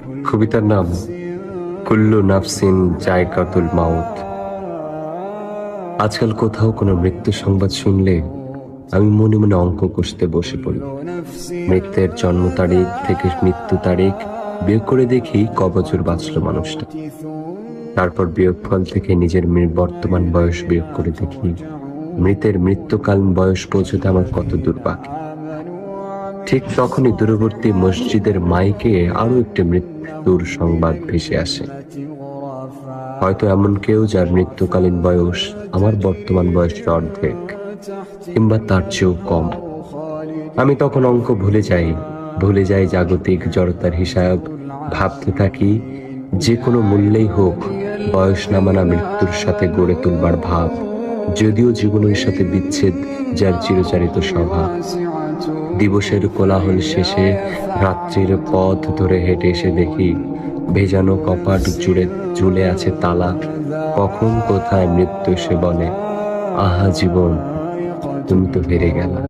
কবিতার নাম কুল্লু নাফসিন জায়কাতুল মাউত। আজকাল কোথাও কোনো মৃত্যু সংবাদ শুনলে আমি মনে মনে অঙ্ক কষতে বসে পড়ি। মৃত্যুর জন্ম তারিখ থেকে মৃত্যু তারিখ বিয়োগ করে দেখি ক বছর বাঁচল মানুষটা। তারপর বিয়োগফল থেকে নিজের বর্তমান বয়স বিয়োগ করে দেখি মৃতের মৃত্যুকালীন বয়স পৌঁছতে আমার কত দূর বাকি। ঠিক তখনই দূরবর্তী মসজিদের মাইকে আরো একটি মৃত্যুর সংবাদ ভেসে আসে। হয়তো এমন কেউ যার মৃত্যুকালীন বয়স আমার বর্তমান বয়সের অর্ধেক কিংবা তার চেয়েও কম। আমি তখন অঙ্ক ভুলে যাই জাগতিক জড়তার হিসাব। ভাবতে থাকি যে কোনো মূল্যেই হোক বয়স না মানা মৃত্যুর সাথে গড়ে তুলবার ভাব, যদিও জীবনের সাথে বিচ্ছেদ যার চিরচারিত স্বভাব। দিবসের কোলাহল শেষে রাত্রির পথ ধরে হেঁটে এসে দেখি ভেজানো কপাট জুড়ে ঝুলে আছে তালা। কখন কোথায় মৃত্যু সে বলে, আহা জীবন তুমি তো হেরে গেলা।